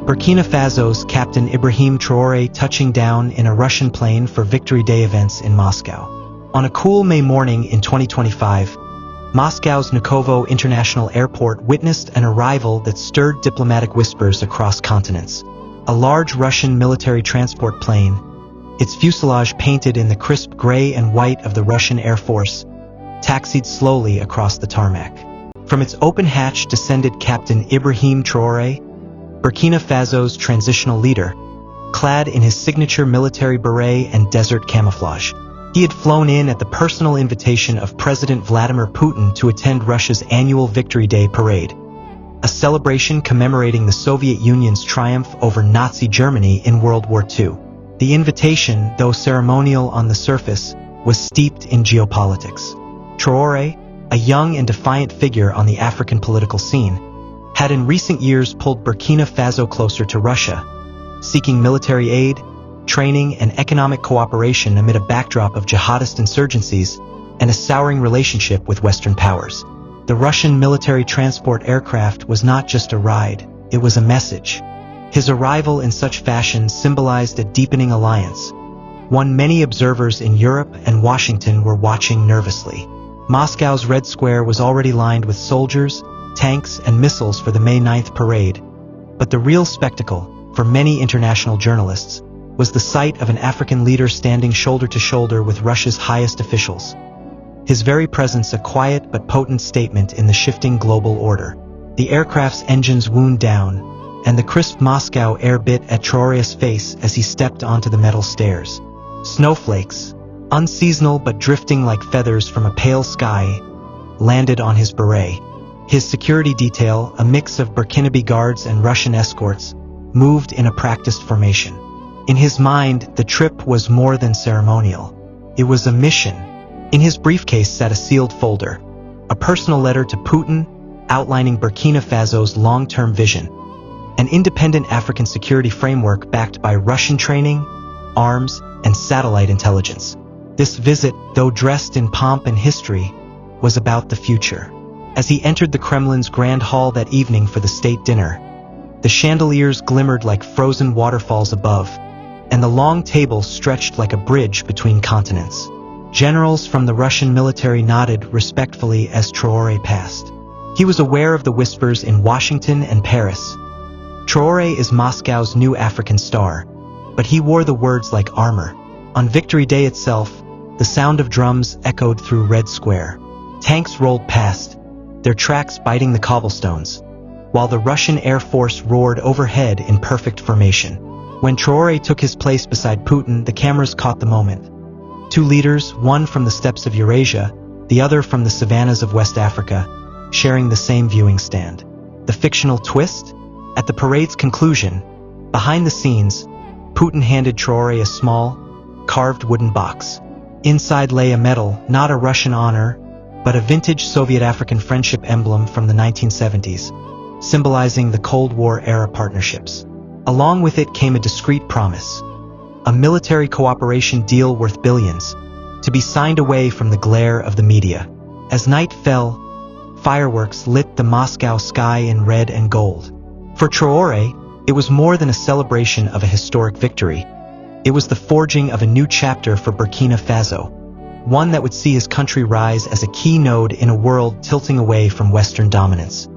Burkina Faso's Captain Ibrahim Traoré touching down in a Russian plane for Victory Day events in Moscow. On a cool May morning in 2025, Moscow's Vnukovo International Airport witnessed an arrival that stirred diplomatic whispers across continents. A large Russian military transport plane, its fuselage painted in the crisp gray and white of the Russian Air Force, taxied slowly across the tarmac. From its open hatch descended Captain Ibrahim Traoré, Burkina Faso's transitional leader, clad in his signature military beret and desert camouflage. He had flown in at the personal invitation of President Vladimir Putin to attend Russia's annual Victory Day parade, a celebration commemorating the Soviet Union's triumph over Nazi Germany in World War II. The invitation, though ceremonial on the surface, was steeped in geopolitics. Traoré, a young and defiant figure on the African political scene, had in recent years pulled Burkina Faso closer to Russia, seeking military aid, training, and economic cooperation amid a backdrop of jihadist insurgencies and a souring relationship with Western powers. The Russian military transport aircraft was not just a ride, it was a message. His arrival in such fashion symbolized a deepening alliance, one many observers in Europe and Washington were watching nervously. Moscow's Red Square was already lined with soldiers, tanks, and missiles for the May 9th parade, but the real spectacle, for many international journalists, was the sight of an African leader standing shoulder to shoulder with Russia's highest officials. His very presence a quiet but potent statement in the shifting global order. The aircraft's engines wound down, and the crisp Moscow air bit at Traoré's face as he stepped onto the metal stairs. Snowflakes, unseasonal but drifting like feathers from a pale sky, landed on his beret. His security detail, a mix of Burkinabe guards and Russian escorts, moved in a practiced formation. In his mind, the trip was more than ceremonial. It was a mission. In his briefcase sat a sealed folder, a personal letter to Putin outlining Burkina Faso's long-term vision, an independent African security framework backed by Russian training, arms, and satellite intelligence. This visit, though dressed in pomp and history, was about the future. As he entered the Kremlin's Grand Hall that evening for the state dinner, the chandeliers glimmered like frozen waterfalls above, and the long table stretched like a bridge between continents. Generals from the Russian military nodded respectfully as Traoré passed. He was aware of the whispers in Washington and Paris. Traoré is Moscow's new African star, but he wore the words like armor. On Victory Day itself, the sound of drums echoed through Red Square. Tanks rolled past, their tracks biting the cobblestones, while the Russian Air Force roared overhead in perfect formation. When Traoré took his place beside Putin, the cameras caught the moment. Two leaders, one from the steppes of Eurasia, the other from the savannas of West Africa, sharing the same viewing stand. The fictional twist? At the parade's conclusion, behind the scenes, Putin handed Traoré a small, carved wooden box. Inside lay a medal, not a Russian honor, but a vintage Soviet-African friendship emblem from the 1970s, symbolizing the Cold War-era partnerships. Along with it came a discreet promise, a military cooperation deal worth billions, to be signed away from the glare of the media. As night fell, fireworks lit the Moscow sky in red and gold. For Traoré, it was more than a celebration of a historic victory. It was the forging of a new chapter for Burkina Faso, one that would see his country rise as a key node in a world tilting away from Western dominance.